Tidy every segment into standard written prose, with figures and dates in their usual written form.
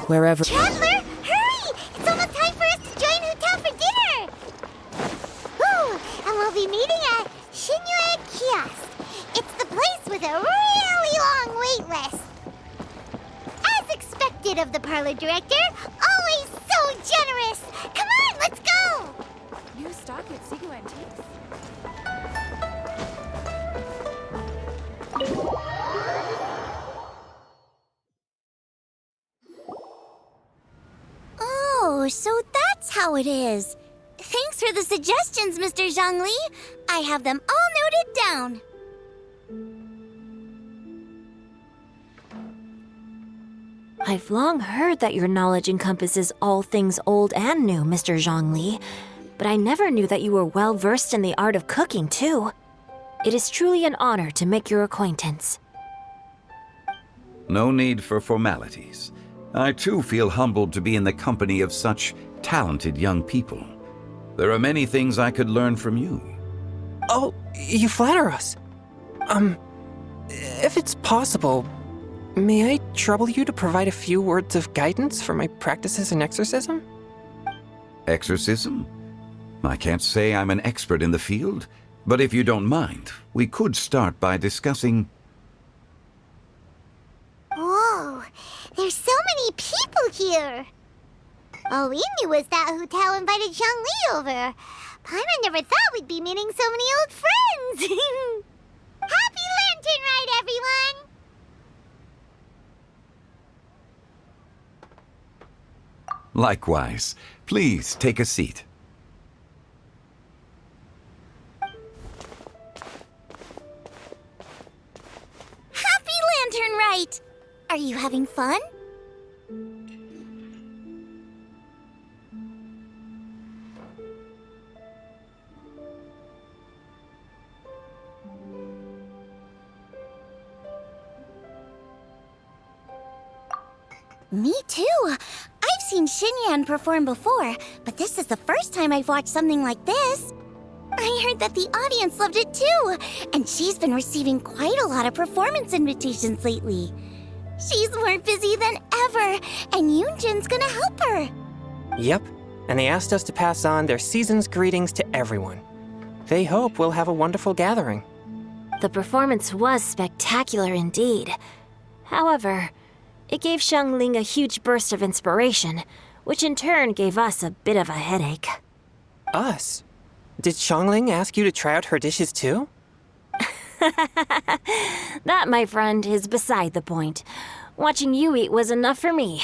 Wherever... Chandler, hurry! It's almost time for us to join Hotel for dinner! Ooh, and we'll be meeting at Shinyue Kiosk. It's the place with a really long wait list. As expected of the parlor director, always so generous! Come on, let's go! New stock at Sigu Antiques. Oh, so that's how it is. Thanks for the suggestions, Mr. Zhongli. I have them all noted down. I've long heard that your knowledge encompasses all things old and new, Mr. Zhongli, but I never knew that you were well-versed in the art of cooking, too. It is truly an honor to make your acquaintance. No need for formalities. I too feel humbled to be in the company of such talented young people. There are many things I could learn from you. Oh, you flatter us. If it's possible, may I trouble you to provide a few words of guidance for my practices in exorcism? Exorcism? I can't say I'm an expert in the field, but if you don't mind, we could start by discussing... Whoa, there's so many people here. All we knew was that Hotel invited Zhongli over. Paimon never thought we'd be meeting so many old friends. Happy Lantern Ride, everyone! Likewise. Please take a seat. Happy Lantern Ride! Are you having fun? Me too. I've seen Xinyan perform before, but this is the first time I've watched something like this. I heard that the audience loved it too, and she's been receiving quite a lot of performance invitations lately. She's more busy than ever, and Yoonjin's gonna help her. Yep, and they asked us to pass on their season's greetings to everyone. They hope we'll have a wonderful gathering. The performance was spectacular indeed. However, it gave Xiangling a huge burst of inspiration, which in turn gave us a bit of a headache. Us? Did Xiangling ask you to try out her dishes too? That, my friend, is beside the point. Watching you eat was enough for me.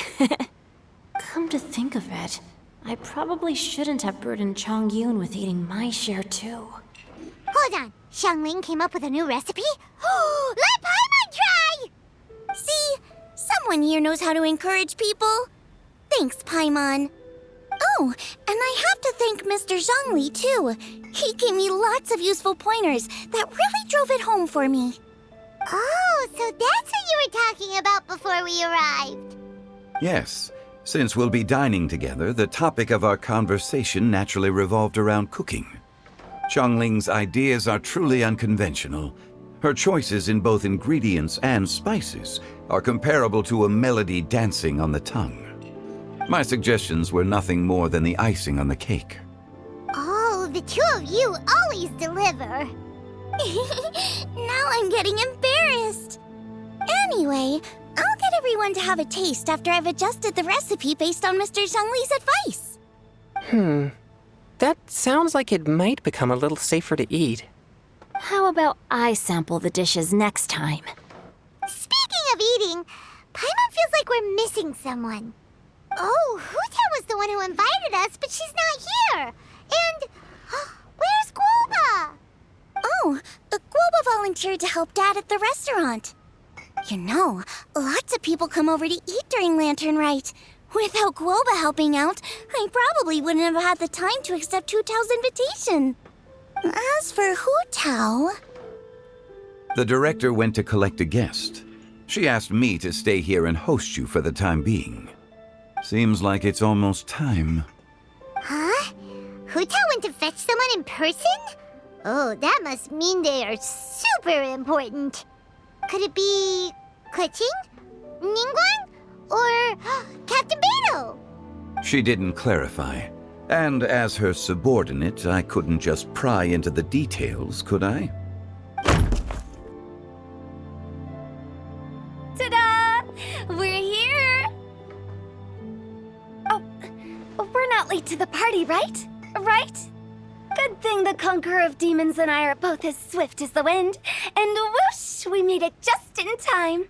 Come to think of it, I probably shouldn't have burdened Chongyun with eating my share too. Hold on, Xiangling came up with a new recipe? Let Paimon try! See? Someone here knows how to encourage people. Thanks, Paimon. Oh, and I have to thank Mr. Zhongli, too. He gave me lots of useful pointers that really drove it home for me. Oh, so that's what you were talking about before we arrived. Yes. Since we'll be dining together, the topic of our conversation naturally revolved around cooking. Xiangling's ideas are truly unconventional. Her choices in both ingredients and spices are comparable to a melody dancing on the tongue. My suggestions were nothing more than the icing on the cake. Oh, the two of you always deliver. Now I'm getting embarrassed. Anyway, I'll get everyone to have a taste after I've adjusted the recipe based on Mr. Zhongli's advice. That sounds like it might become a little safer to eat. How about I sample the dishes next time? Speaking of eating, Paimon feels like we're missing someone. Oh, Huta was the one who invited us, but she's not here. And where's Guoba? Oh, Guoba volunteered to help Dad at the restaurant. You know, lots of people come over to eat during Lantern Rite. Without Guoba helping out, I probably wouldn't have had the time to accept Hu Tao's invitation. As for Hu Tao... The director went to collect a guest. She asked me to stay here and host you for the time being. Seems like it's almost time. Huh? Hu Tao went to fetch someone in person? Oh, that must mean they are super important. Could it be... Kuching? Ningguang? Or She didn't clarify. And as her subordinate, I couldn't just pry into the details, could I? Ta-da! We're here! Oh, we're not late to the party, right? Right? Good thing the Conqueror of Demons and I are both as swift as the wind. And whoosh, we made it just in time.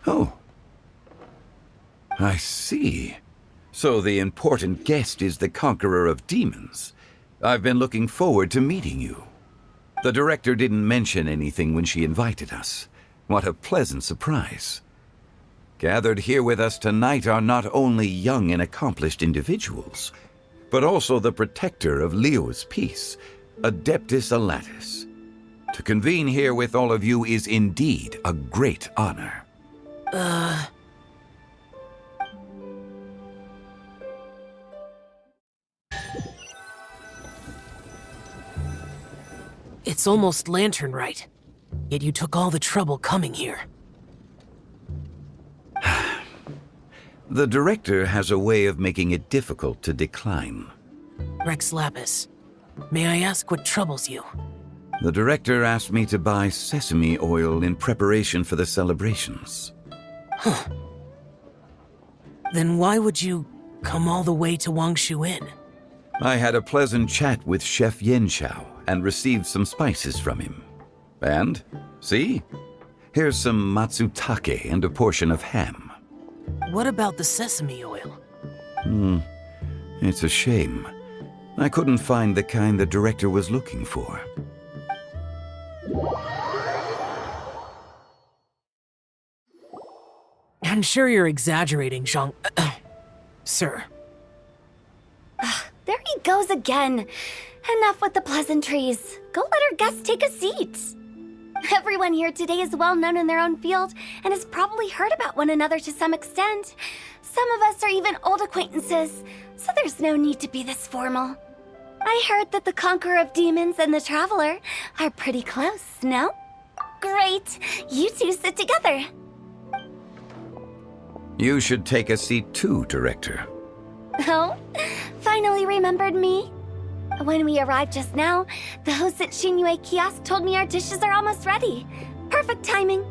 Oh. I see. So the important guest is the Conqueror of Demons. I've been looking forward to meeting you. The director didn't mention anything when she invited us. What a pleasant surprise. Gathered here with us tonight are not only young and accomplished individuals, but also the protector of Leo's peace, Adeptus Alatus. To convene here with all of you is indeed a great honor. It's almost lantern right. Yet you took all the trouble coming here. The director has a way of making it difficult to decline. Rex Lapis, may I ask what troubles you? The director asked me to buy sesame oil in preparation for the celebrations. Then why would you come all the way to Wangshu Inn? I had a pleasant chat with Chef Yen Chao and received some spices from him. And, see? Here's some matsutake and a portion of ham. What about the sesame oil? It's a shame. I couldn't find the kind the director was looking for. I'm sure you're exaggerating, Zhang... Sir. There he goes again. Enough with the pleasantries. Go let our guests take a seat. Everyone here today is well known in their own field and has probably heard about one another to some extent. Some of us are even old acquaintances, so there's no need to be this formal. I heard that the Conqueror of Demons and the Traveler are pretty close, no? Great! You two sit together. You should take a seat too, Director. Oh, finally remembered me? When we arrived just now, the host at Shinyue Kiosk told me our dishes are almost ready. Perfect timing.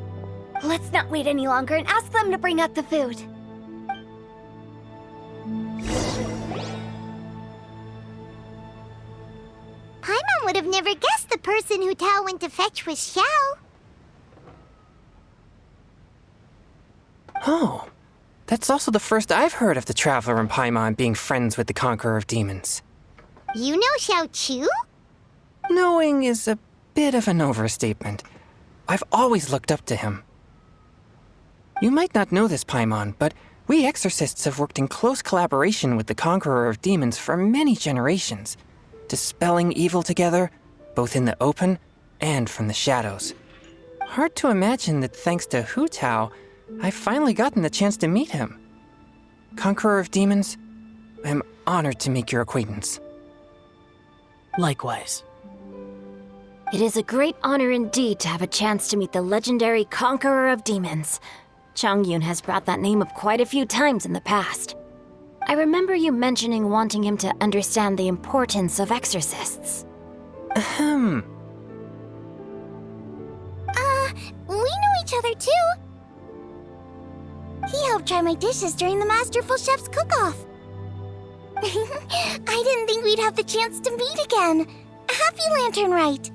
Let's not wait any longer and ask them to bring out the food. Paimon would have never guessed the person who Tao went to fetch was Xiao. Oh, that's also the first I've heard of the Traveler and Paimon being friends with the Conqueror of Demons. You know Xiao Chu? Knowing is a bit of an overstatement. I've always looked up to him. You might not know this, Paimon, but we exorcists have worked in close collaboration with the Conqueror of Demons for many generations, dispelling evil together, both in the open and from the shadows. Hard to imagine that thanks to Hu Tao, I've finally gotten the chance to meet him. Conqueror of Demons, I'm honored to make your acquaintance. Likewise. It is a great honor indeed to have a chance to meet the legendary Conqueror of Demons. Changyun has brought that name up quite a few times in the past. I remember you mentioning wanting him to understand the importance of exorcists. Ahem. We know each other too. He helped try my dishes during the Masterful Chef's cook-off. I didn't think we'd have the chance to meet again. Happy Lantern Rite.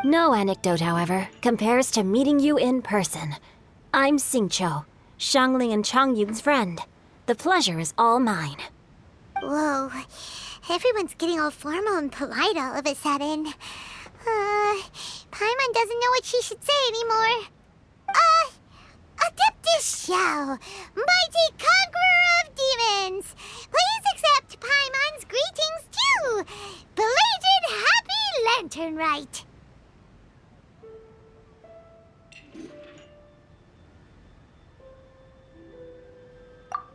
No anecdote, however, compares to meeting you in person. I'm Xingqiu, Shangling and Changyun's friend. The pleasure is all mine. Whoa, everyone's getting all formal and polite all of a sudden. Paimon doesn't know what she should say anymore. Adeptus Xiao, mighty Conqueror of Demons, please accept Paimon's greetings too. Belated Happy Lantern Rite.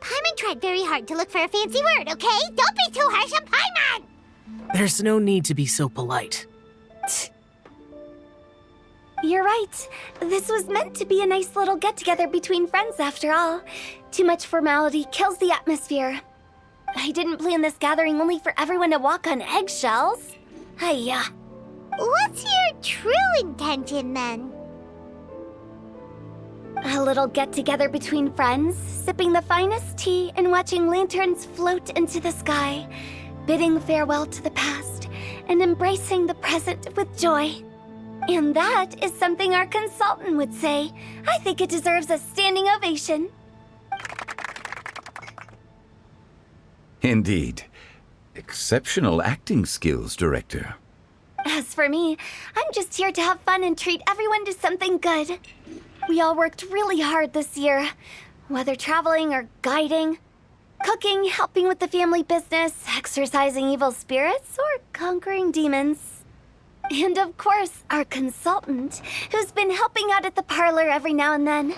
Paimon tried very hard to look for a fancy word, okay? Don't be too harsh on Paimon! There's no need to be so polite. What? You're right. This was meant to be a nice little get-together between friends after all. Too much formality kills the atmosphere. I didn't plan this gathering only for everyone to walk on eggshells. Hiya. What's your true intention then? A little get-together between friends, sipping the finest tea and watching lanterns float into the sky, bidding farewell to the past and embracing the present with joy. And that is something our consultant would say. I think it deserves a standing ovation. Indeed. Exceptional acting skills, Director. As for me, I'm just here to have fun and treat everyone to something good. We all worked really hard this year, whether traveling or guiding, cooking, helping with the family business, exorcising evil spirits, or conquering demons. And of course, our consultant, who's been helping out at the parlor every now and then.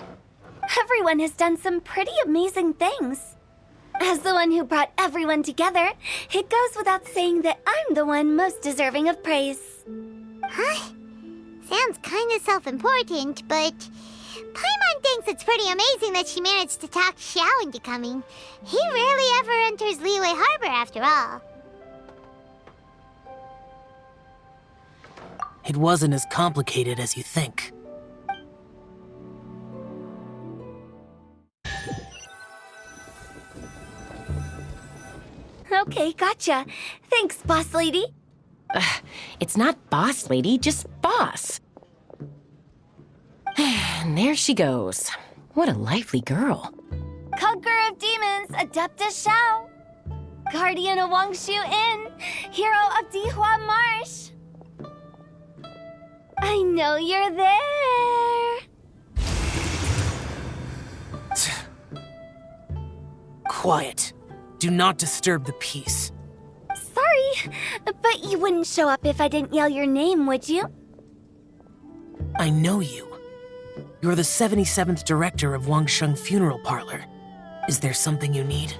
Everyone has done some pretty amazing things. As the one who brought everyone together, it goes without saying that I'm the one most deserving of praise. Huh? Sounds kinda self-important, but Paimon thinks it's pretty amazing that she managed to talk Xiao into coming. He rarely ever enters Liyue Harbor after all. It wasn't as complicated as you think. Okay, gotcha. Thanks, boss lady. It's not boss lady, just boss. And there she goes. What a lively girl. Conqueror of demons, Adeptus Xiao. Guardian of Wangshu Inn, hero of Dihua Marsh. I know you're there. Quiet. Do not disturb the peace. Sorry, but you wouldn't show up if I didn't yell your name, would you? I know you. You're the 77th director of Wangsheng Funeral Parlor. Is there something you need?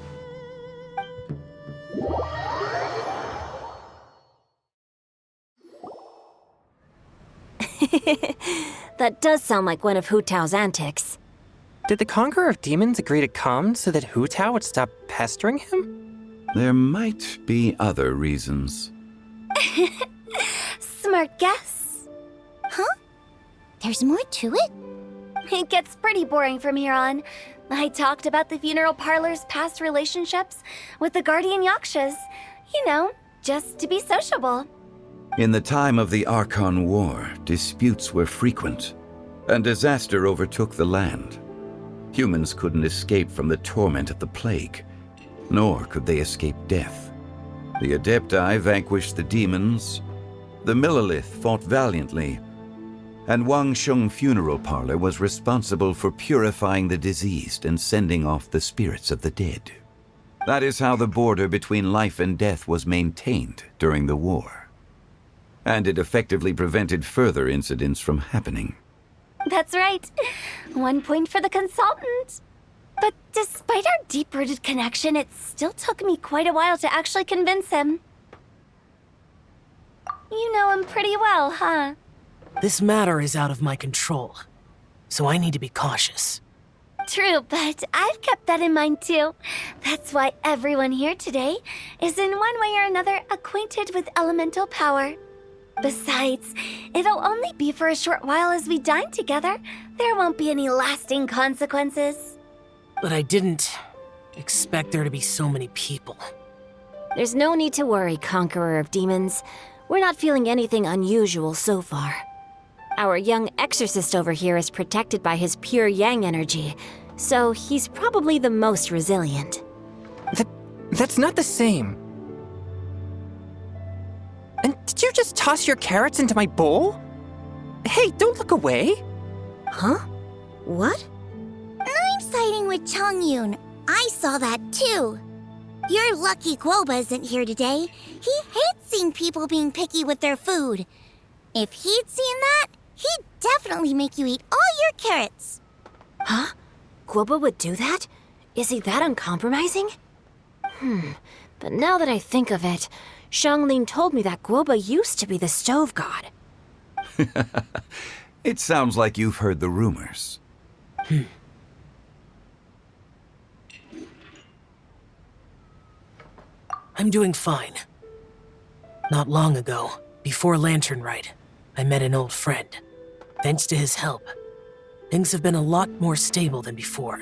That does sound like one of Hu Tao's antics. Did the Conqueror of Demons agree to come so that Hu Tao would stop pestering him? There might be other reasons. Smart guess. Huh? There's more to it? It gets pretty boring from here on. I talked about the funeral parlor's past relationships with the guardian yakshas. You know, just to be sociable. In the time of the Archon War, disputes were frequent, and disaster overtook the land. Humans couldn't escape from the torment of the plague, nor could they escape death. The Adepti vanquished the demons, the Millelith fought valiantly, and Wangsheng Funeral Parlor was responsible for purifying the diseased and sending off the spirits of the dead. That is how the border between life and death was maintained during the war. And it effectively prevented further incidents from happening. That's right. 1 point for the consultant. But despite our deep-rooted connection, it still took me quite a while to actually convince him. You know him pretty well, huh? This matter is out of my control, so I need to be cautious. True, but I've kept that in mind too. That's why everyone here today is in one way or another acquainted with elemental power. Besides, it'll only be for a short while as we dine together. There won't be any lasting consequences. But I didn't expect there to be so many people. There's no need to worry, Conqueror of Demons. We're not feeling anything unusual so far. Our young exorcist over here is protected by his pure yang energy, so he's probably the most resilient. That's not the same. And did you just toss your carrots into my bowl? Hey, don't look away. Huh? What? I'm siding with Chongyun. I saw that too. You're lucky Guoba isn't here today. He hates seeing people being picky with their food. If he'd seen that, he'd definitely make you eat all your carrots. Huh? Guoba would do that? Is he that uncompromising? But now that I think of it, Xianglin told me that Guoba used to be the stove god. It sounds like you've heard the rumors. I'm doing fine. Not long ago, before Lantern Rite, I met an old friend. Thanks to his help, things have been a lot more stable than before.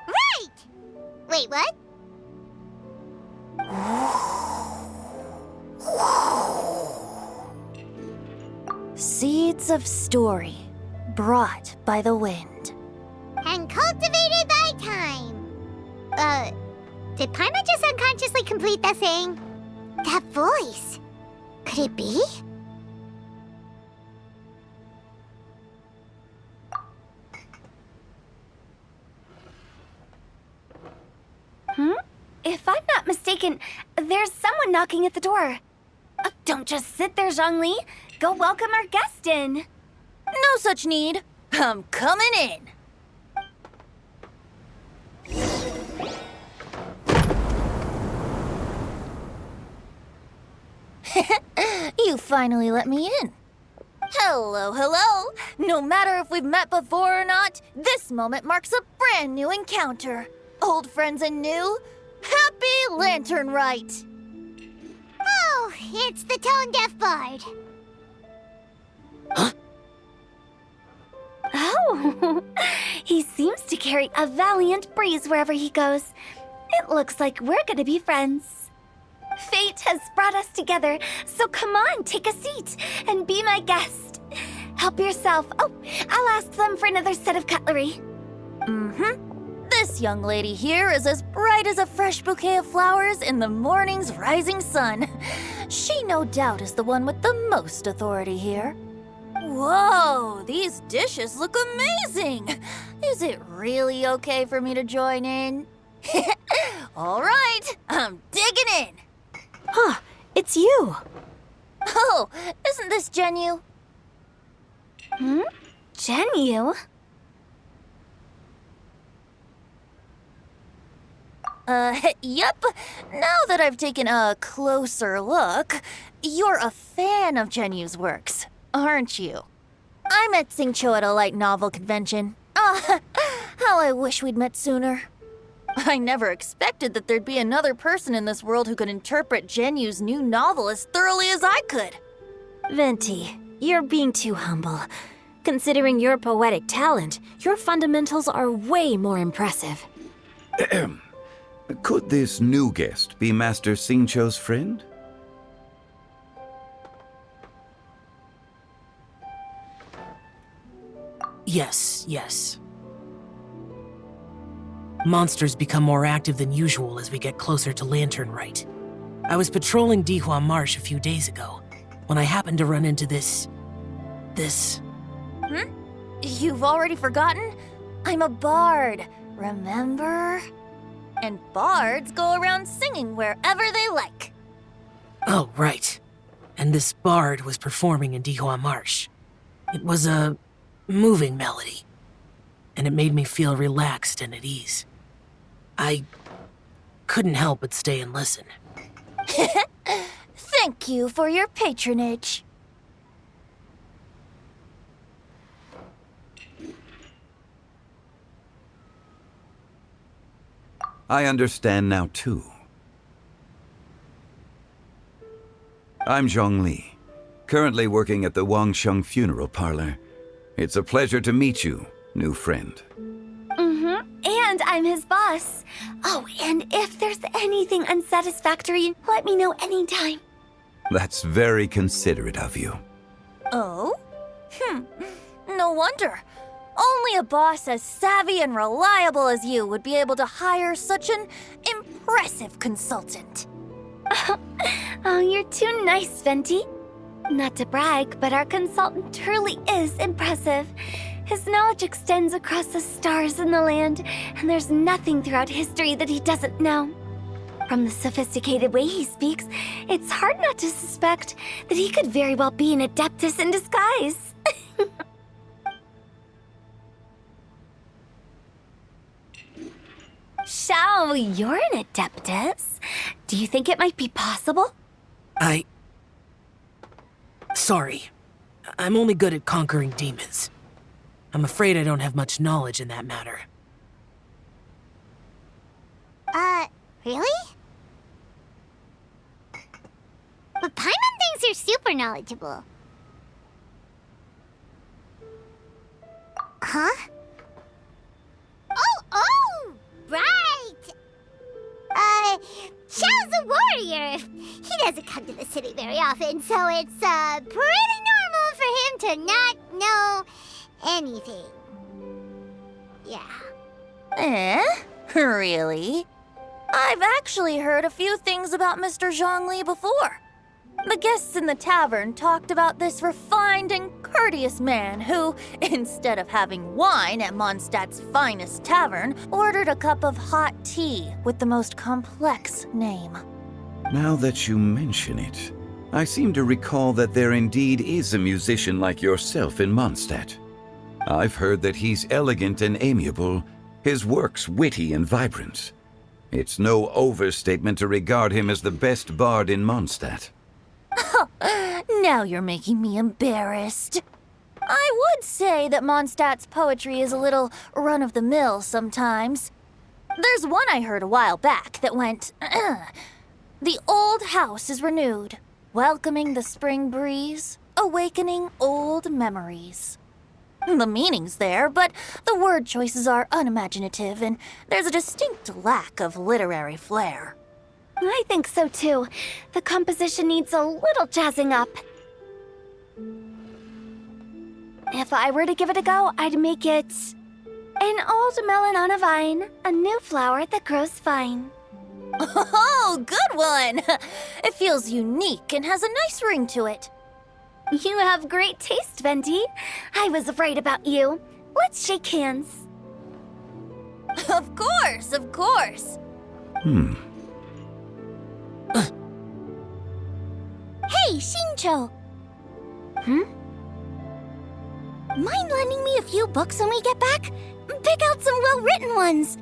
Right! Wait, what? Seeds of story, brought by the wind. And cultivated by time. Did Paimon just unconsciously complete that saying? That voice. Could it be? If I'm not mistaken, there's someone knocking at the door. Don't just sit there, Zhongli. Go welcome our guest in. No such need. I'm coming in. You finally let me in. Hello, hello. No matter if we've met before or not, this moment marks a brand new encounter. Old friends and new. Happy Lantern Rite. Oh, it's the tone-deaf bard. Oh, he seems to carry a valiant breeze wherever he goes. It looks like we're gonna be friends. Fate has brought us together, so come on, take a seat and be my guest. Help yourself. Oh, I'll ask them for another set of cutlery. This young lady here is as bright as a fresh bouquet of flowers in the morning's rising sun. She no doubt is the one with the most authority here. Whoa, these dishes look amazing! Is it really okay for me to join in? All right, I'm digging in. Huh, it's you. Oh, isn't this Genyu? Genyu? Yep. Now that I've taken a closer look, you're a fan of Genyu's works, aren't you? I met Xingqiu at a light novel convention. Ah, how I wish we'd met sooner. I never expected that there'd be another person in this world who could interpret Genyu's new novel as thoroughly as I could. Venti, you're being too humble. Considering your poetic talent, your fundamentals are way more impressive. Could this new guest be Master Xingqiu's friend? Yes. Monsters become more active than usual as we get closer to Lantern Rite. I was patrolling Dihua Marsh a few days ago, when I happened to run into this... You've already forgotten? I'm a bard, remember? And bards go around singing wherever they like. Oh, right. And this bard was performing in Dihua Marsh. It was a moving melody, and it made me feel relaxed and at ease. I couldn't help but stay and listen. Thank you for your patronage. I understand now, too. I'm Zhongli, currently working at the Wangsheng Funeral Parlor. It's a pleasure to meet you, new friend. And I'm his boss. Oh, and if there's anything unsatisfactory, let me know anytime. That's very considerate of you. Oh? No wonder. Only a boss as savvy and reliable as you would be able to hire such an impressive consultant. Oh, you're too nice, Venti. Not to brag, but our consultant truly is impressive. His knowledge extends across the stars and the land, and there's nothing throughout history that he doesn't know. From the sophisticated way he speaks, it's hard not to suspect that he could very well be an adeptus in disguise. Xiao, you're an adeptus. Do you think it might be possible? Sorry. I'm only good at conquering demons. I'm afraid I don't have much knowledge in that matter. Really? But Paimon thinks you're super knowledgeable. Huh? Oh, right! Xiao's a warrior. He doesn't come to the city very often, so it's, pretty normal for him to not know anything. Yeah. Really? I've actually heard a few things about Mr. Zhongli before. The guests in the tavern talked about this refined and courteous man who, instead of having wine at Mondstadt's finest tavern, ordered a cup of hot tea with the most complex name. Now that you mention it, I seem to recall that there indeed is a musician like yourself in Mondstadt. I've heard that he's elegant and amiable, his works witty and vibrant. It's no overstatement to regard him as the best bard in Mondstadt. Now you're making me embarrassed. I would say that Mondstadt's poetry is a little run-of-the-mill sometimes. There's one I heard a while back that went, The old house is renewed, welcoming the spring breeze, awakening old memories. The meaning's there, but the word choices are unimaginative, and there's a distinct lack of literary flair. I think so too. The composition needs a little jazzing up. If I were to give it a go, I'd make it an old melon on a vine, a new flower that grows fine. Oh, good one! It feels unique and has a nice ring to it. You have great taste, Venti. I was right about you. Let's shake hands. Of course, of course. Hey, Shincho! Mind lending me a few books when we get back? Pick out some well-written ones.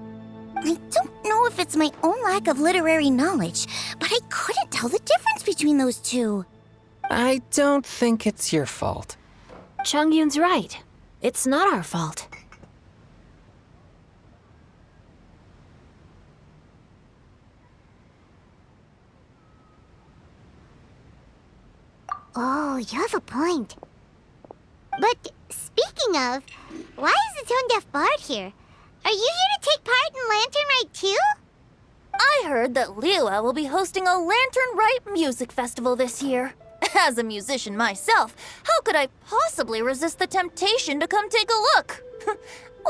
I don't know if it's my own lack of literary knowledge, but I couldn't tell the difference between those two. I don't think it's your fault. Chongyun's right. It's not our fault. Oh, you have a point. But speaking of, why is the tone-deaf bard here? Are you here to take part in Lantern Rite too? I heard that Liua will be hosting a Lantern Rite music festival this year. As a musician myself, how could I possibly resist the temptation to come take a look?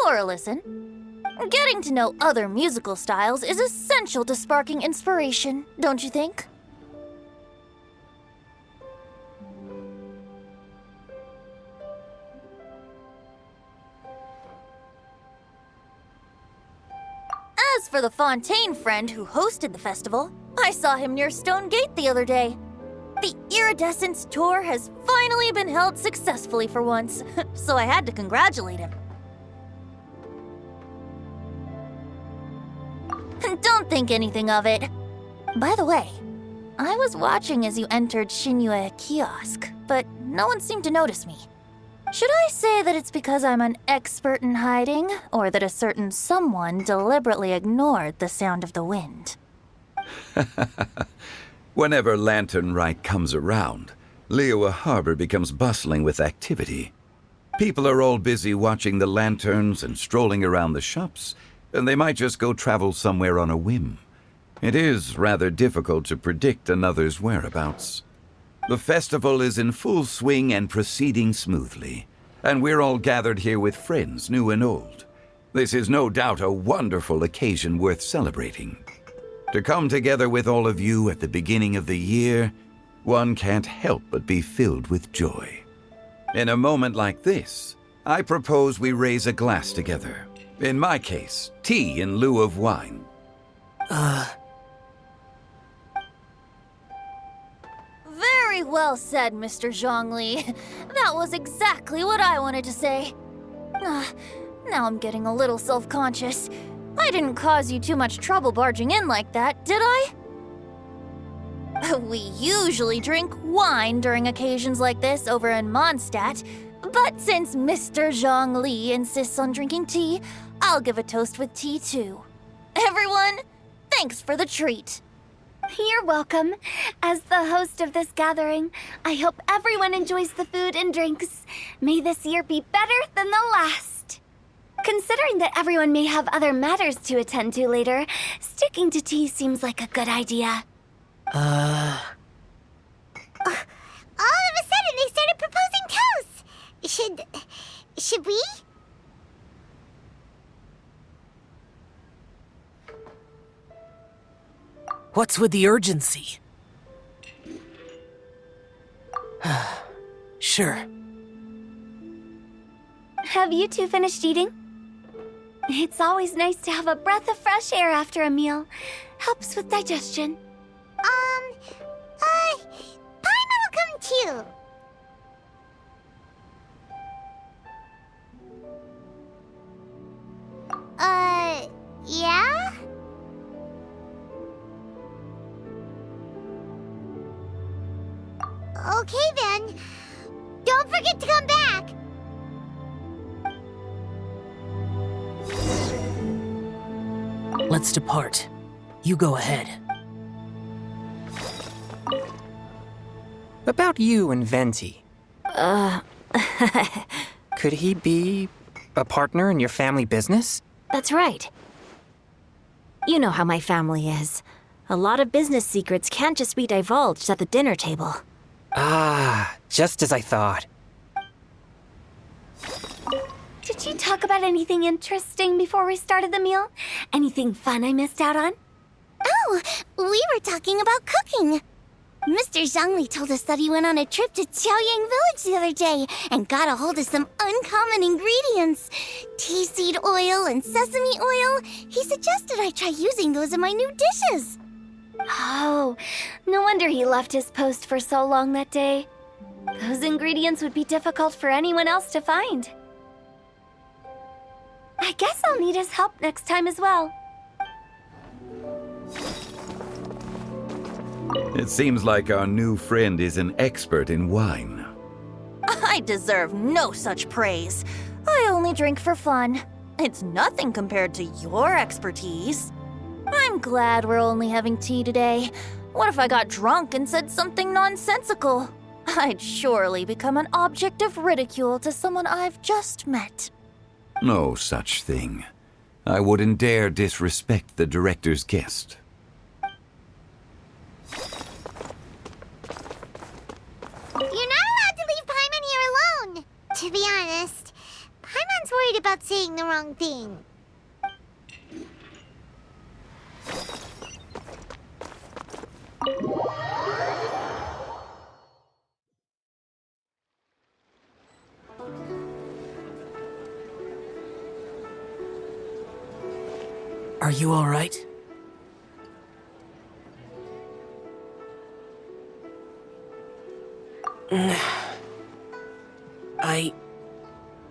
Or listen. Getting to know other musical styles is essential to sparking inspiration, don't you think? As for the Fontaine friend who hosted the festival, I saw him near Stone Gate the other day. The Iridescence tour has finally been held successfully for once, so I had to congratulate him. Don't think anything of it. By the way, I was watching as you entered Shinyue Kiosk, but no one seemed to notice me. Should I say that it's because I'm an expert in hiding, or that a certain someone deliberately ignored the sound of the wind? Whenever Lantern Rite comes around, Liua Harbor becomes bustling with activity. People are all busy watching the lanterns and strolling around the shops, and they might just go travel somewhere on a whim. It is rather difficult to predict another's whereabouts. The festival is in full swing and proceeding smoothly, and we're all gathered here with friends, new and old. This is no doubt a wonderful occasion worth celebrating. To come together with all of you at the beginning of the year, one can't help but be filled with joy. In a moment like this, I propose we raise a glass together. In my case, tea in lieu of wine. Very well said, Mr. Zhongli. That was exactly what I wanted to say. Now I'm getting a little self-conscious. I didn't cause you too much trouble barging in like that, did I? We usually drink wine during occasions like this over in Mondstadt, but since Mr. Zhongli insists on drinking tea, I'll give a toast with tea too. Everyone, thanks for the treat. You're welcome. As the host of this gathering, I hope everyone enjoys the food and drinks. May this year be better than the last. Considering that everyone may have other matters to attend to later, sticking to tea seems like a good idea. All of a sudden, they started proposing toasts. Should we? What's with the urgency? Sure. Have you two finished eating? It's always nice to have a breath of fresh air after a meal. Helps with digestion. Paimon will come too. Yeah? Okay then. Don't forget to come back. Let's depart. You go ahead. About you and Venti. Could he be a partner in your family business? That's right. You know how my family is. A lot of business secrets can't just be divulged at the dinner table. Ah, just as I thought. Did you talk about anything interesting before we started the meal? Anything fun I missed out on? Oh, we were talking about cooking. Mr. Zhongli told us that he went on a trip to Qiaoyang Village the other day and got a hold of some uncommon ingredients. Tea seed oil and sesame oil. He suggested I try using those in my new dishes. Oh, no wonder he left his post for so long that day. Those ingredients would be difficult for anyone else to find. I guess I'll need his help next time as well. It seems like our new friend is an expert in wine. I deserve no such praise. I only drink for fun. It's nothing compared to your expertise. I'm glad we're only having tea today. What if I got drunk and said something nonsensical? I'd surely become an object of ridicule to someone I've just met. No such thing. I wouldn't dare disrespect the director's guest. You're not allowed to leave Paimon here alone. To be honest, Paimon's worried about saying the wrong thing. Are you all right?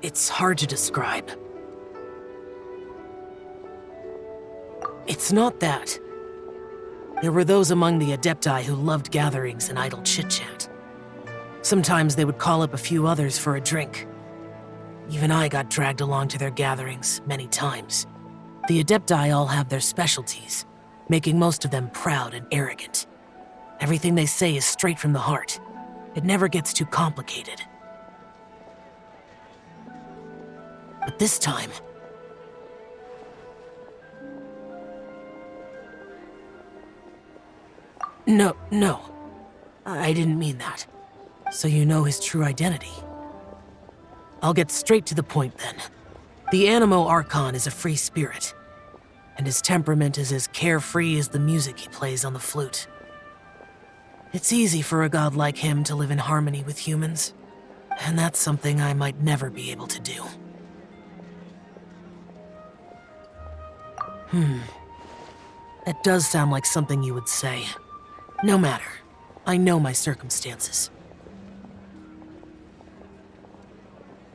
It's hard to describe. It's not that. There were those among the Adepti who loved gatherings and idle chit-chat. Sometimes they would call up a few others for a drink. Even I got dragged along to their gatherings many times. The Adepti all have their specialties, making most of them proud and arrogant. Everything they say is straight from the heart. It never gets too complicated. But this time... No. I didn't mean that. So you know his true identity. I'll get straight to the point then. The Animo Archon is a free spirit, and his temperament is as carefree as the music he plays on the flute. It's easy for a god like him to live in harmony with humans, and that's something I might never be able to do. That does sound like something you would say. No matter. I know my circumstances.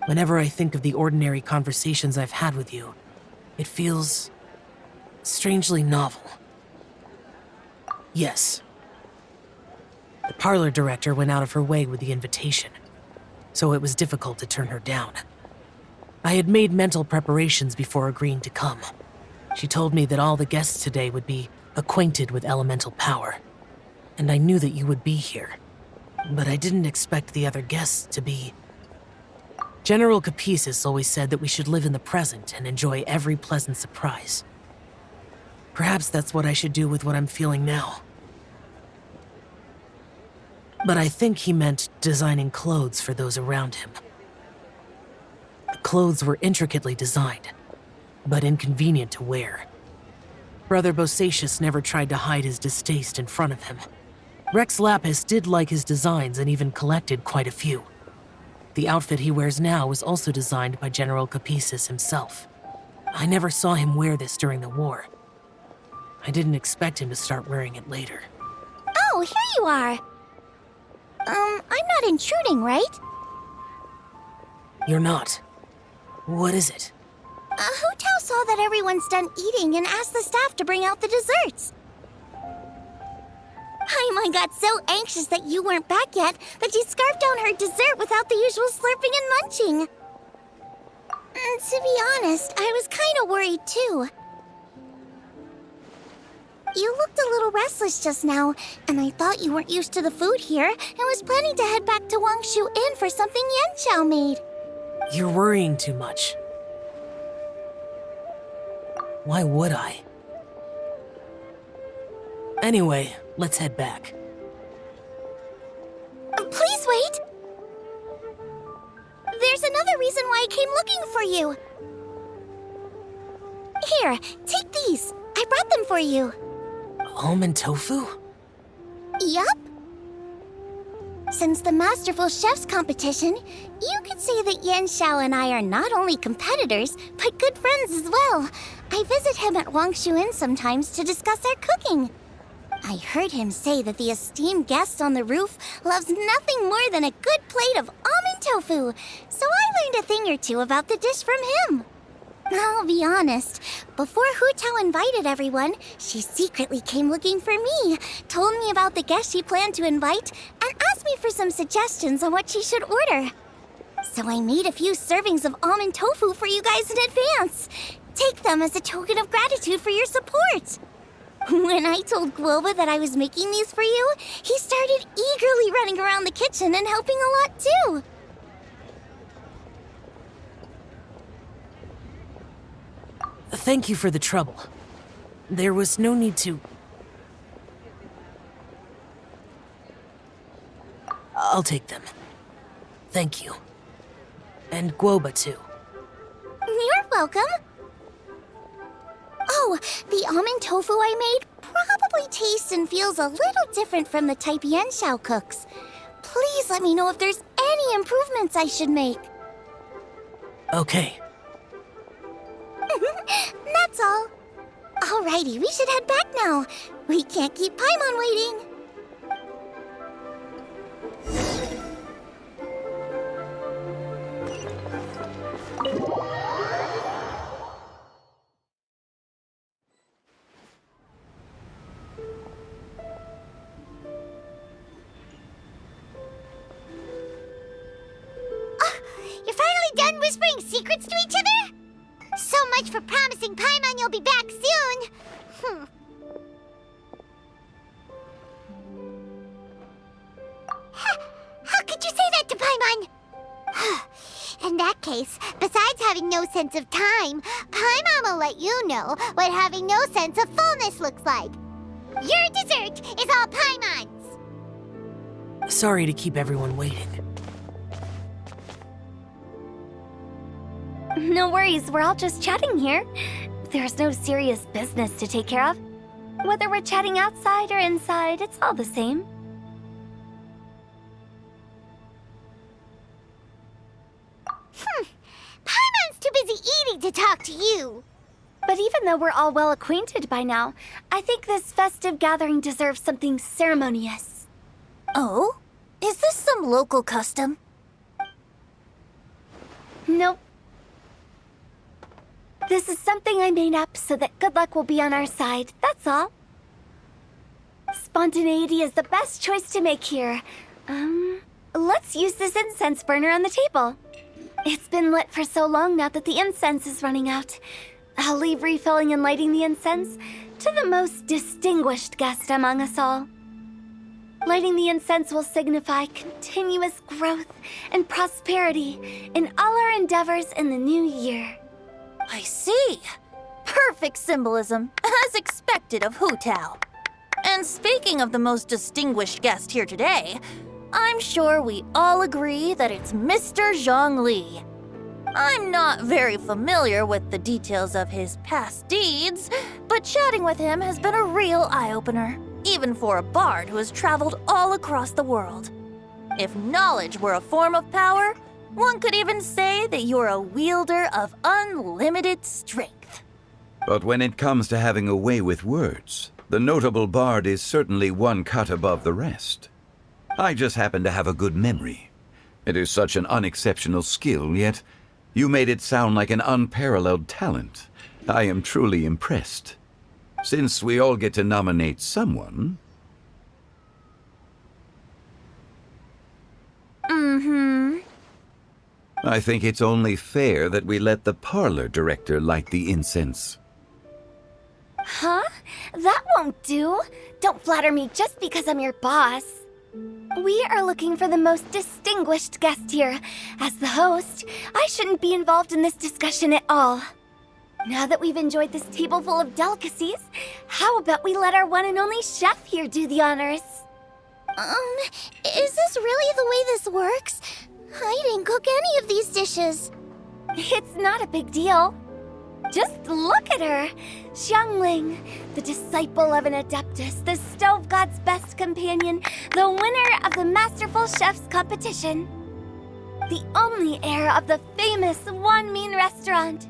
Whenever I think of the ordinary conversations I've had with you, it feels strangely novel. Yes. The parlor director went out of her way with the invitation, so it was difficult to turn her down. I had made mental preparations before agreeing to come. She told me that all the guests today would be acquainted with elemental power, and I knew that you would be here. But I didn't expect the other guests to be... General Capisis always said that we should live in the present and enjoy every pleasant surprise. Perhaps that's what I should do with what I'm feeling now. But I think he meant designing clothes for those around him. The clothes were intricately designed, but inconvenient to wear. Brother Bosacius never tried to hide his distaste in front of him. Rex Lapis did like his designs and even collected quite a few. The outfit he wears now was also designed by General Capisis himself. I never saw him wear this during the war. I didn't expect him to start wearing it later. Oh, here you are. I'm not intruding, right? You're not. What is it? Hu Tao saw that everyone's done eating and asked the staff to bring out the desserts. Paimon got so anxious that you weren't back yet that she scarfed down her dessert without the usual slurping and munching. To be honest, I was kind of worried too. You looked a little restless just now, and I thought you weren't used to the food here and was planning to head back to Wangshu Inn for something Yanxiao made. You're worrying too much. Why would I? Anyway, let's head back. Please wait! There's another reason why I came looking for you. Here, take these. I brought them for you. Almond tofu? Yup. Since the Masterful Chef's competition, you could say that Yanxiao and I are not only competitors, but good friends as well. I visit him at Wangshu Inn sometimes to discuss our cooking. I heard him say that the esteemed guest on the roof loves nothing more than a good plate of almond tofu, so I learned a thing or two about the dish from him. I'll be honest, before Hu Tao invited everyone, she secretly came looking for me, told me about the guests she planned to invite, and asked me for some suggestions on what she should order. So I made a few servings of almond tofu for you guys in advance. Take them as a token of gratitude for your support. When I told Guoba that I was making these for you, he started eagerly running around the kitchen and helping a lot too. Thank you for the trouble. There was no need to... I'll take them. Thank you. And Guoba too. You're welcome. Oh, the almond tofu I made probably tastes and feels a little different from the type Yanxiao cooks. Please let me know if there's any improvements I should make. Okay. That's all. Alrighty, we should head back now. We can't keep Paimon waiting. You're finally done whispering secrets to each other? So much for promising Paimon you'll be back soon. How could you say that to Paimon? In that case, besides having no sense of time, Paimon will let you know what having no sense of fullness looks like. Your dessert is all Paimon's. Sorry to keep everyone waiting. No worries, we're all just chatting here. There's no serious business to take care of. Whether we're chatting outside or inside, it's all the same. Paimon's too busy eating to talk to you. But even though we're all well acquainted by now, I think this festive gathering deserves something ceremonious. Oh? Is this some local custom? Nope. This is something I made up so that good luck will be on our side, that's all. Spontaneity is the best choice to make here. Let's use this incense burner on the table. It's been lit for so long now that the incense is running out. I'll leave refilling and lighting the incense to the most distinguished guest among us all. Lighting the incense will signify continuous growth and prosperity in all our endeavors in the new year. I see. Perfect symbolism, as expected of Hu Tao. And speaking of the most distinguished guest here today, I'm sure we all agree that it's Mr. Zhongli. I'm not very familiar with the details of his past deeds, but chatting with him has been a real eye-opener, even for a bard who has traveled all across the world. If knowledge were a form of power, one could even say that you're a wielder of unlimited strength. But when it comes to having a way with words, the notable bard is certainly one cut above the rest. I just happen to have a good memory. It is such an unexceptional skill, yet you made it sound like an unparalleled talent. I am truly impressed. Since we all get to nominate someone... I think it's only fair that we let the parlor director light the incense. Huh? That won't do. Don't flatter me just because I'm your boss. We are looking for the most distinguished guest here. As the host, I shouldn't be involved in this discussion at all. Now that we've enjoyed this table full of delicacies, how about we let our one and only chef here do the honors? Is this really the way this works? I didn't cook any of these dishes. It's not a big deal. Just look at her! Xiangling, the disciple of an adeptus, the stove god's best companion, the winner of the Masterful Chef's competition. The only heir of the famous One Mean restaurant.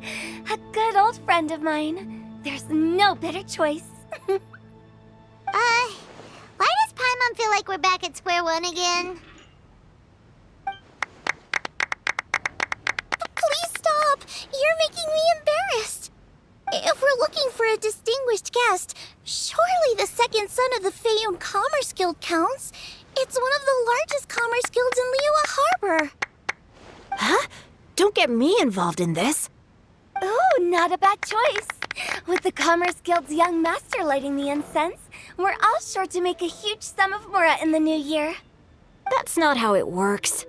A good old friend of mine. There's no better choice. Why does Paimon feel like we're back at square one again? Please stop! You're making me embarrassed. If we're looking for a distinguished guest, surely the second son of the Feyun Commerce Guild counts. It's one of the largest commerce guilds in Liyue Harbor. Huh? Don't get me involved in this. Oh, not a bad choice. With the Commerce Guild's young master lighting the incense, we're all sure to make a huge sum of mora in the new year. That's not how it works.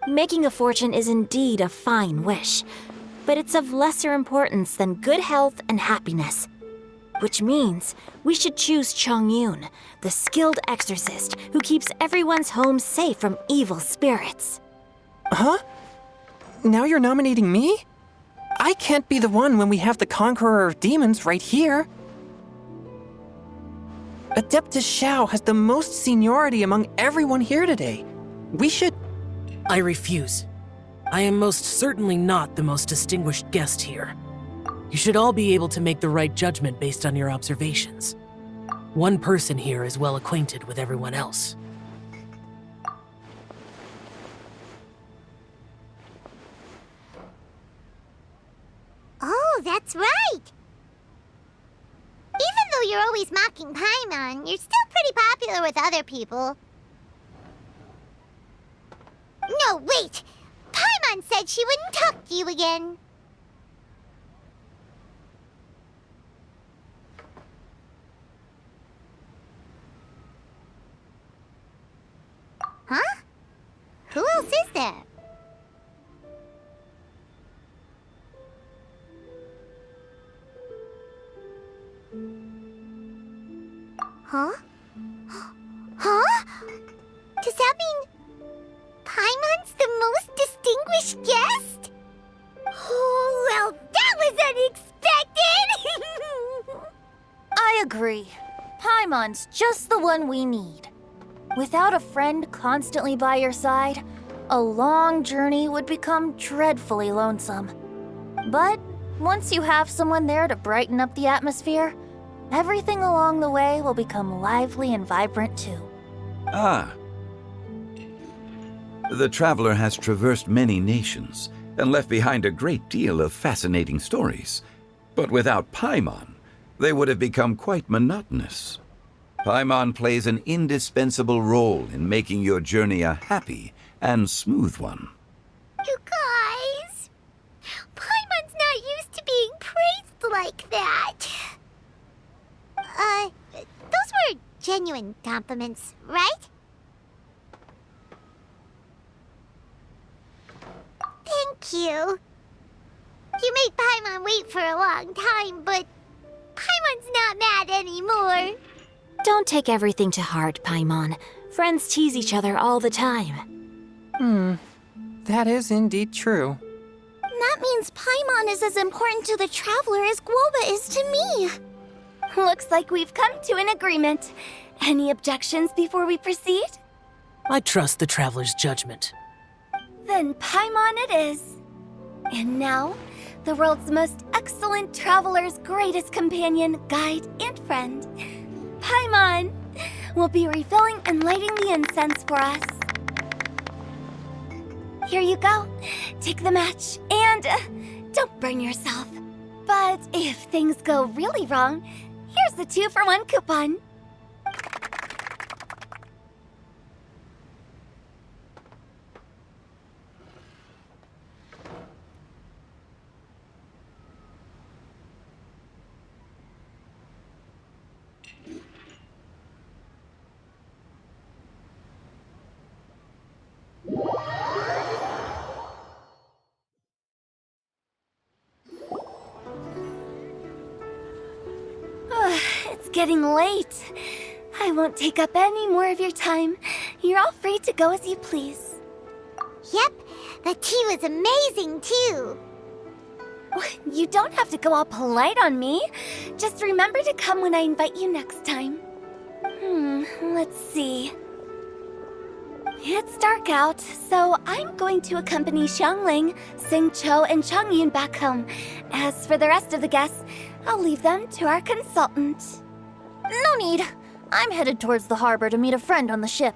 Making a fortune is indeed a fine wish, but it's of lesser importance than good health and happiness. Which means we should choose Chongyun, the skilled exorcist who keeps everyone's home safe from evil spirits. Huh? Now you're nominating me? I can't be the one when we have the Conqueror of Demons right here. Adeptus Xiao has the most seniority among everyone here today. We should... I refuse. I am most certainly not the most distinguished guest here. You should all be able to make the right judgment based on your observations. One person here is well acquainted with everyone else. Oh, that's right! Even though you're always mocking Paimon, you're still pretty popular with other people. No, wait! Paimon said she wouldn't talk to you again. Huh? Who else is there? Huh? Huh? Does that mean Paimon's the most distinguished guest? Oh, well, that was unexpected! I agree. Paimon's just the one we need. Without a friend constantly by your side, a long journey would become dreadfully lonesome. But once you have someone there to brighten up the atmosphere, everything along the way will become lively and vibrant too. Ah. The traveler has traversed many nations and left behind a great deal of fascinating stories. But without Paimon, they would have become quite monotonous. Paimon plays an indispensable role in making your journey a happy and smooth one. You guys, Paimon's not used to being praised like that. Those were genuine compliments, right? Thank you. You made Paimon wait for a long time, but Paimon's not mad anymore. Don't take everything to heart, Paimon. Friends tease each other all the time. That is indeed true. That means Paimon is as important to the Traveler as Guoba is to me. Looks like we've come to an agreement. Any objections before we proceed? I trust the Traveler's judgment. Then Paimon it is. And now, the world's most excellent Traveler's greatest companion, guide, and friend, Paimon, will be refilling and lighting the incense for us. Here you go. Take the match, and don't burn yourself. But if things go really wrong, here's the 2-for-1 coupon. It's getting late. I won't take up any more of your time. You're all free to go as you please. Yep, the tea was amazing too. You don't have to go all polite on me. Just remember to come when I invite you next time. Let's see. It's dark out, so I'm going to accompany Xiangling, Xingqiu, and Changyun back home. As for the rest of the guests, I'll leave them to our consultant. No need. I'm headed towards the harbor to meet a friend on the ship.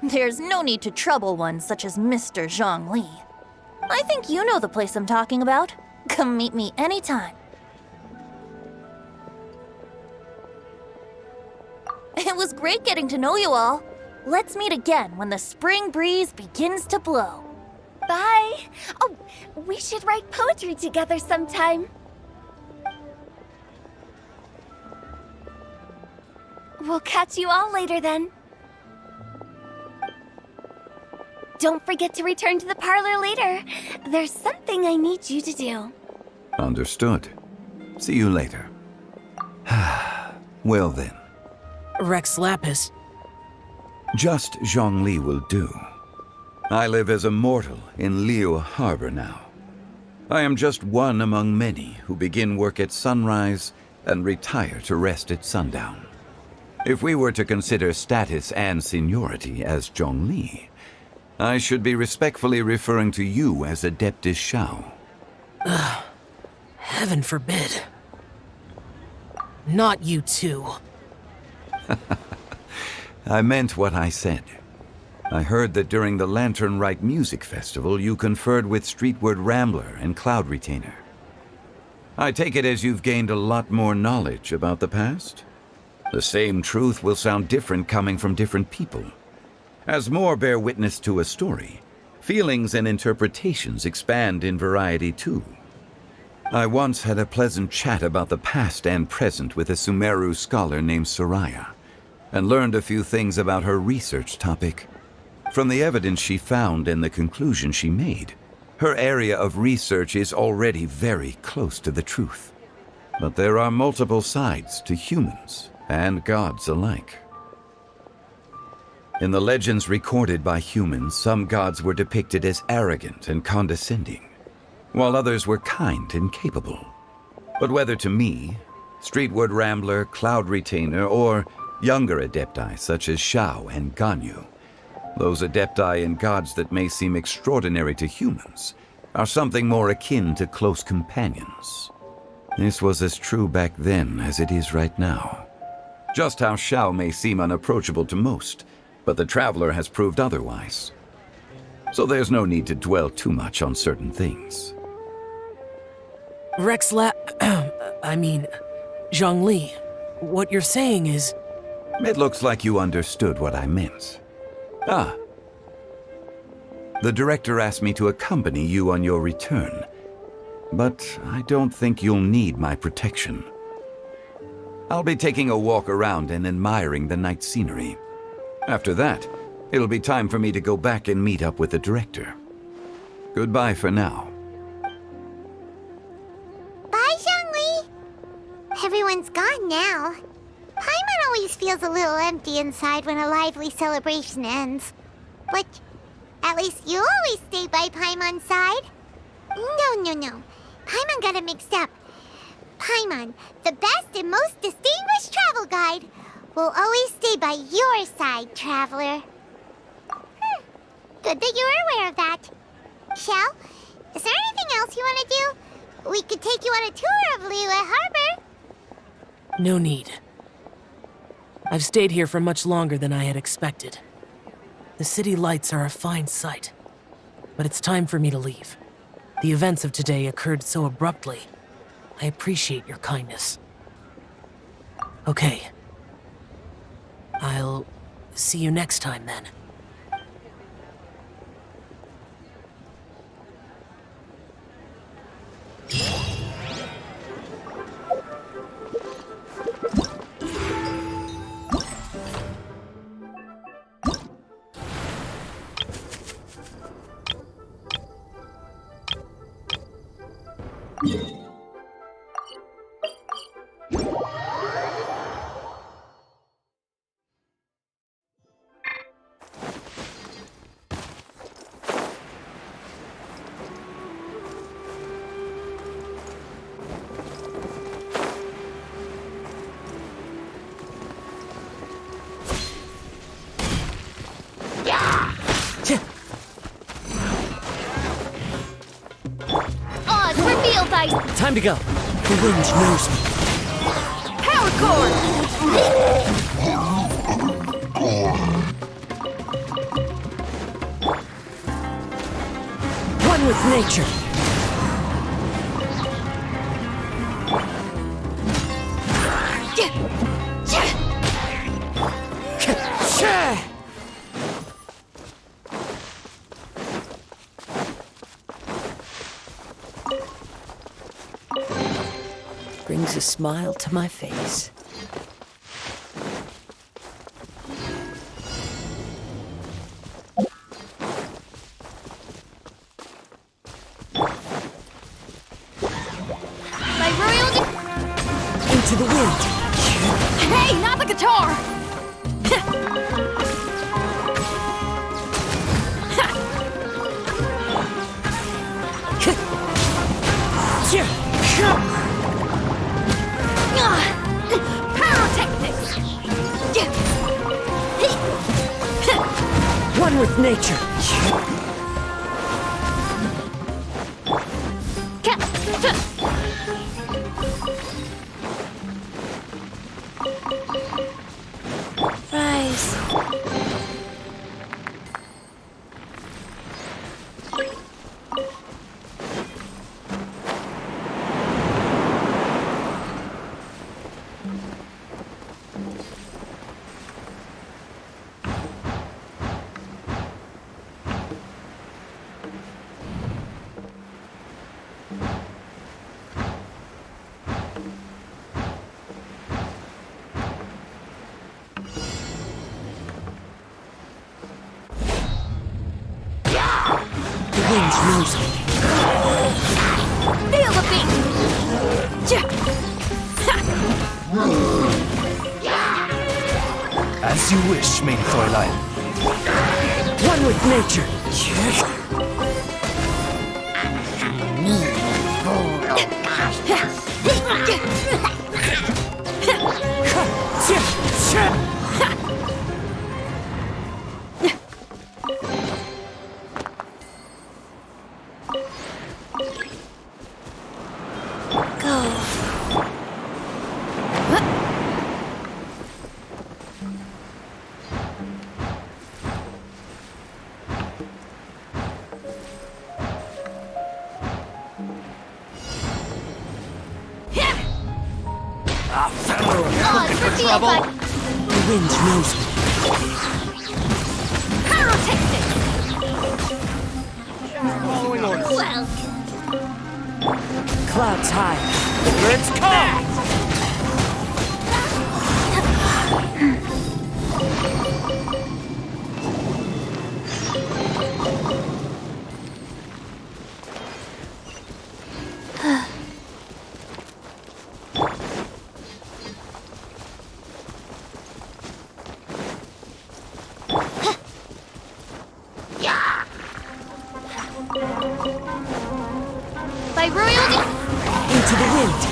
There's no need to trouble one such as Mr. Zhongli. I think you know the place I'm talking about. Come meet me anytime. It was great getting to know you all. Let's meet again when the spring breeze begins to blow. Bye. Oh, we should write poetry together sometime. We'll catch you all later then. Don't forget to return to the parlor later. There's something I need you to do. Understood. See you later. Well then. Rex Lapis. Just Zhongli will do. I live as a mortal in Liu Harbor now. I am just one among many who begin work at sunrise and retire to rest at sundown. If we were to consider status and seniority as Zhongli, I should be respectfully referring to you as Adeptus Shao. Heaven forbid. Not you too. I meant what I said. I heard that during the Lantern Rite Music Festival, you conferred with Streetward Rambler and Cloud Retainer. I take it as you've gained a lot more knowledge about the past? The same truth will sound different coming from different people. As more bear witness to a story, feelings and interpretations expand in variety too. I once had a pleasant chat about the past and present with a Sumeru scholar named Soraya, and learned a few things about her research topic. From the evidence she found and the conclusion she made, her area of research is already very close to the truth. But there are multiple sides to humans and gods alike. In the legends recorded by humans, some gods were depicted as arrogant and condescending, while others were kind and capable. But whether to me, Streetward Rambler, Cloud Retainer, or younger adepti such as Shao and Ganyu, those adepti and gods that may seem extraordinary to humans are something more akin to close companions. This was as true back then as it is right now. Just how Shao may seem unapproachable to most, but the Traveler has proved otherwise. So there's no need to dwell too much on certain things. Rex I mean, Zhongli, what you're saying is... It looks like you understood what I meant. Ah. The director asked me to accompany you on your return, but I don't think you'll need my protection. I'll be taking a walk around and admiring the night scenery. After that, it'll be time for me to go back and meet up with the director. Goodbye for now. Bye, Zhongli. Everyone's gone now. Paimon always feels a little empty inside when a lively celebration ends. But at least you always stay by Paimon's side. No. Paimon got it mixed up. Paimon, the best and most distinguished travel guide, will always stay by your side, traveler. Good that you're aware of that. Shell, is there anything else you want to do? We could take you on a tour of Liyue Harbor. No need. I've stayed here for much longer than I had expected. The city lights are a fine sight, but it's time for me to leave. The events of today occurred so abruptly. I appreciate your kindness. Okay. I'll see you next time then. Oz, reveal thy Time to go. The wind knows me. power core! One with nature. Brings a smile to my face. My royal Into the wind. Hey, not the guitar! Pyrotechnics! One with nature. Rise. The wind knows me. Feel the beat! As you wish, main Fräulein. One with nature. trouble. The wind knows me. Following orders. Well, Clouds high. The birds come! By royalty. Into the wind.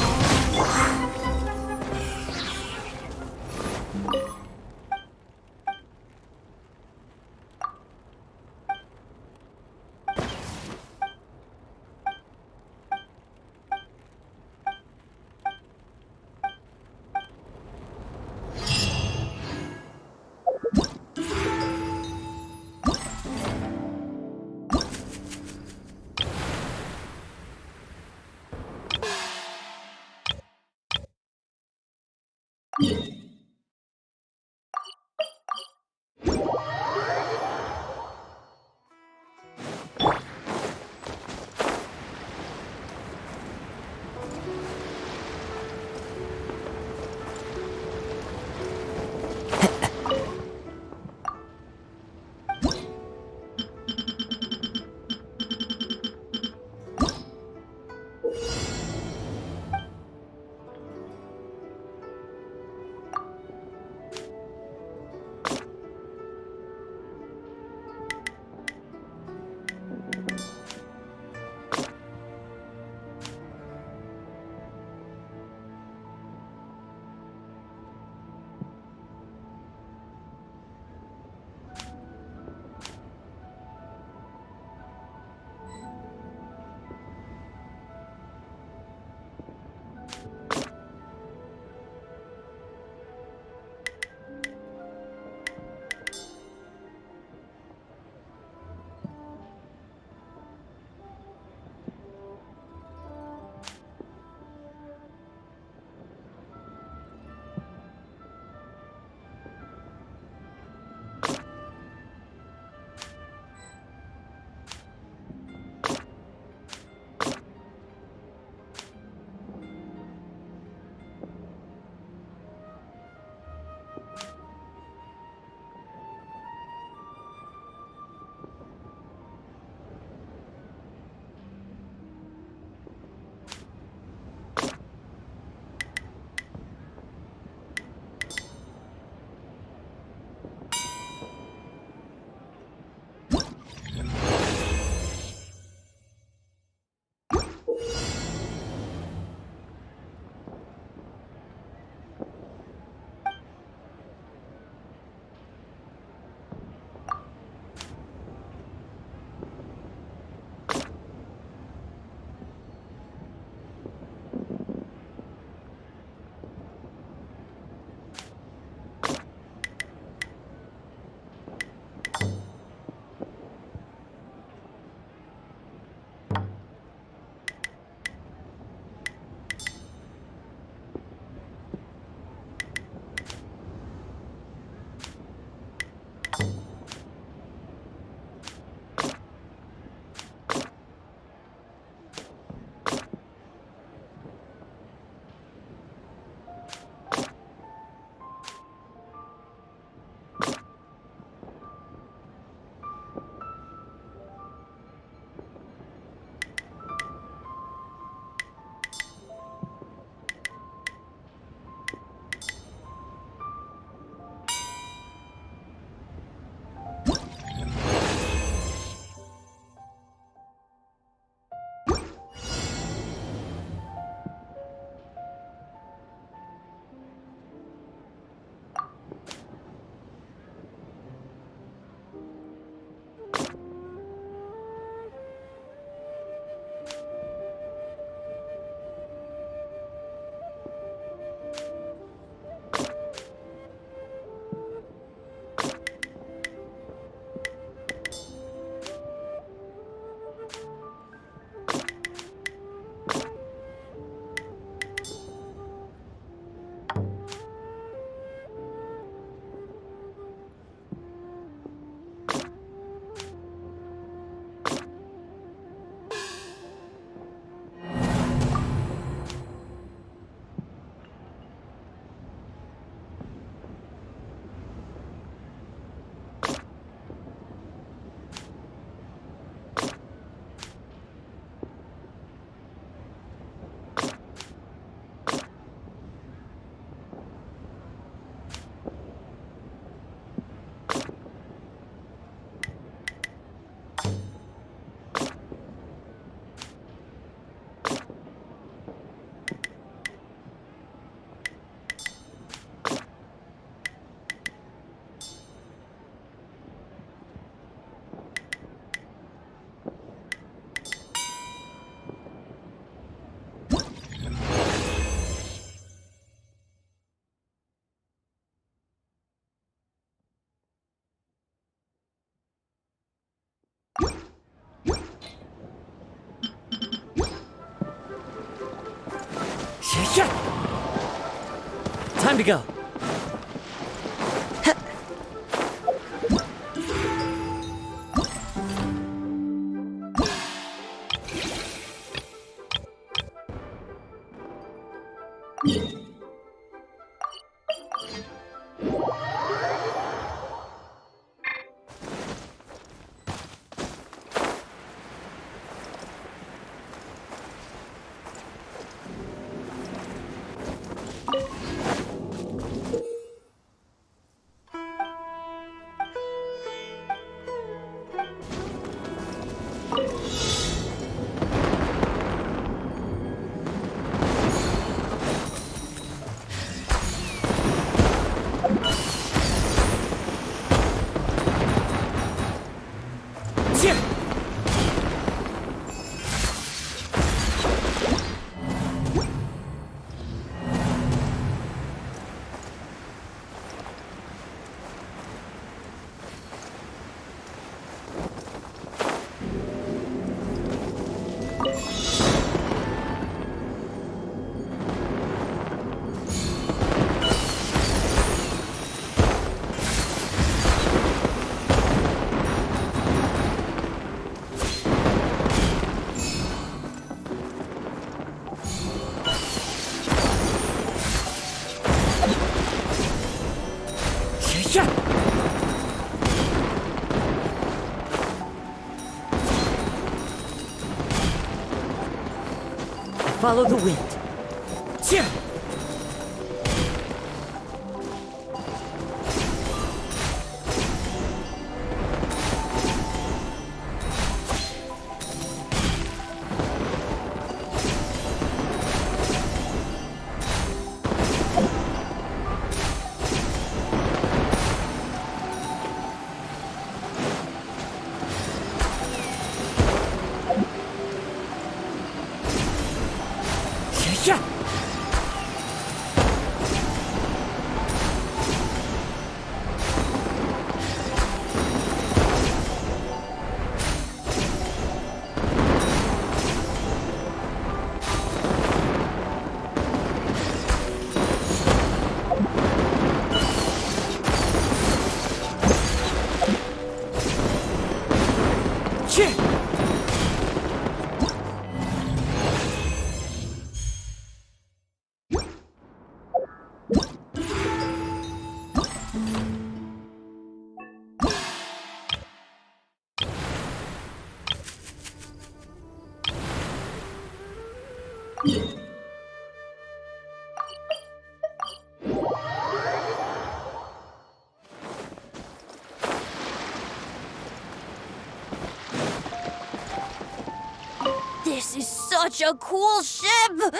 Time to go. Follow the wind. This is such a cool ship!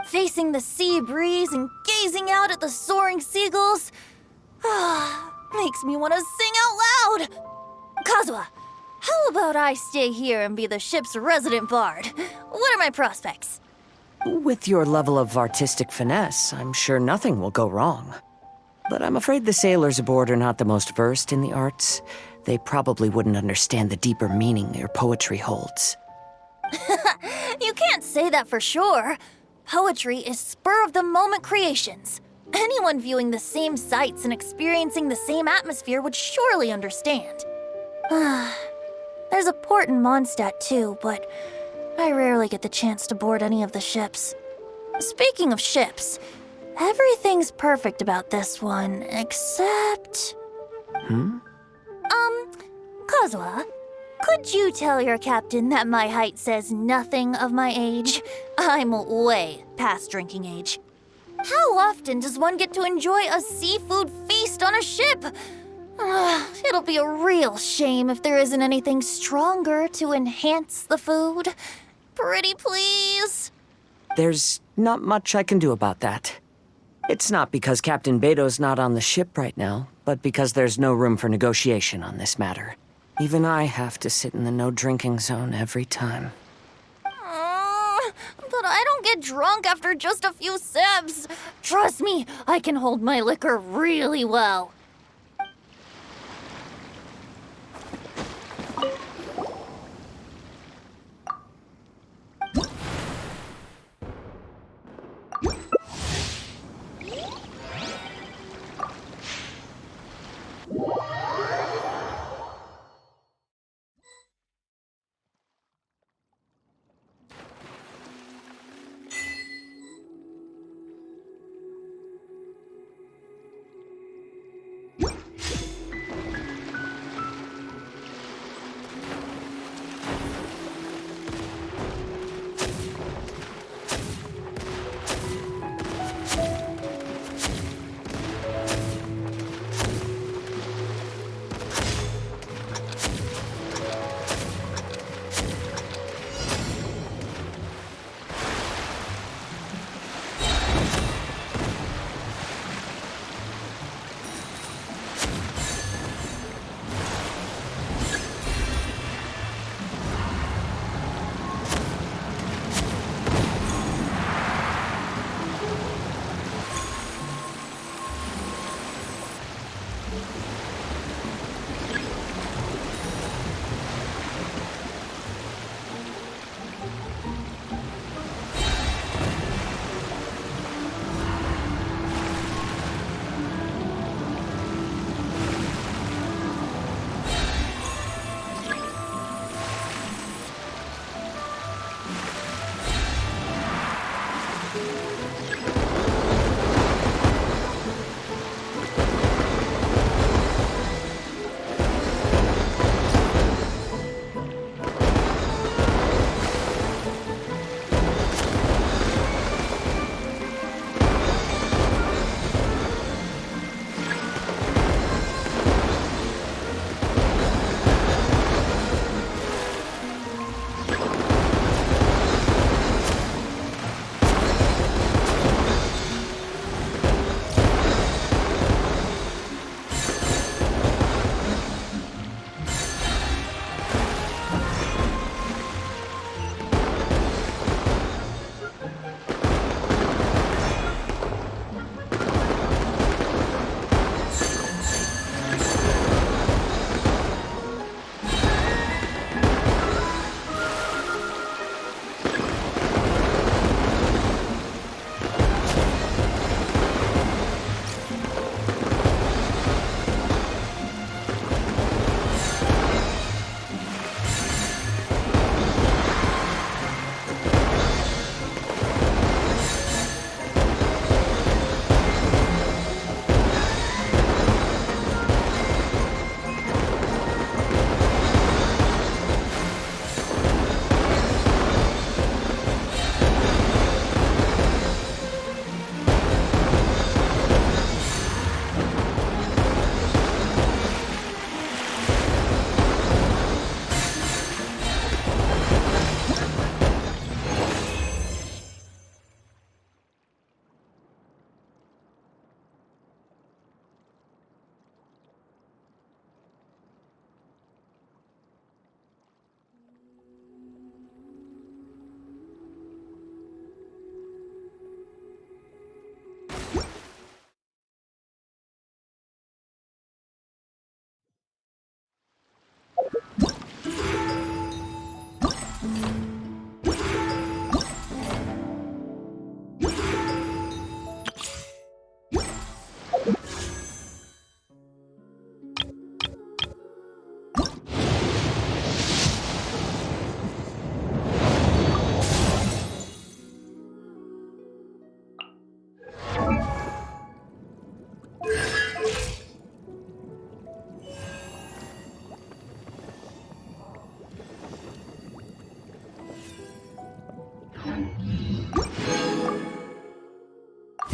Facing the sea breeze and gazing out at the soaring seagulls makes me want to sing out loud! Kazuha, how about I stay here and be the ship's resident bard? What are my prospects? With your level of artistic finesse, I'm sure nothing will go wrong. But I'm afraid the sailors aboard are not the most versed in the arts. They probably wouldn't understand the deeper meaning your poetry holds. You can't say that for sure. Poetry is spur-of-the-moment creations. Anyone viewing the same sights and experiencing the same atmosphere would surely understand. There's a port in Mondstadt too, but I rarely get the chance to board any of the ships. Speaking of ships, everything's perfect about this one, except... Kazuha, could you tell your captain that my height says nothing of my age? I'm way past drinking age. How often does one get to enjoy a seafood feast on a ship? It'll be a real shame if there isn't anything stronger to enhance the food. Pretty please? There's not much I can do about that. It's not because Captain Beto's not on the ship right now, but because there's no room for negotiation on this matter. Even I have to sit in the no-drinking zone every time. But I don't get drunk after just a few sips. Trust me, I can hold my liquor really well.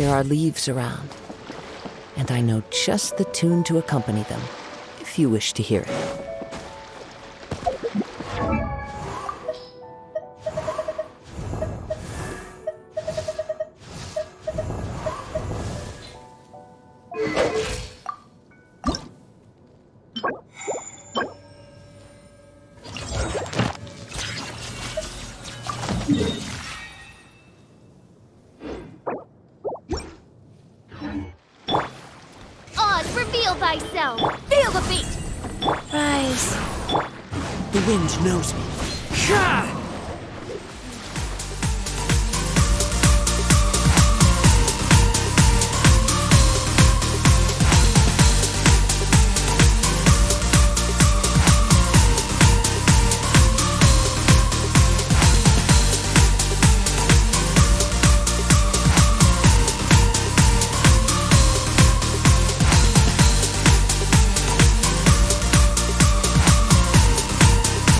There are leaves around, and I know just the tune to accompany them, if you wish to hear it. Oz, reveal thyself! Feel the beat! Rise. The wind knows me. Ha!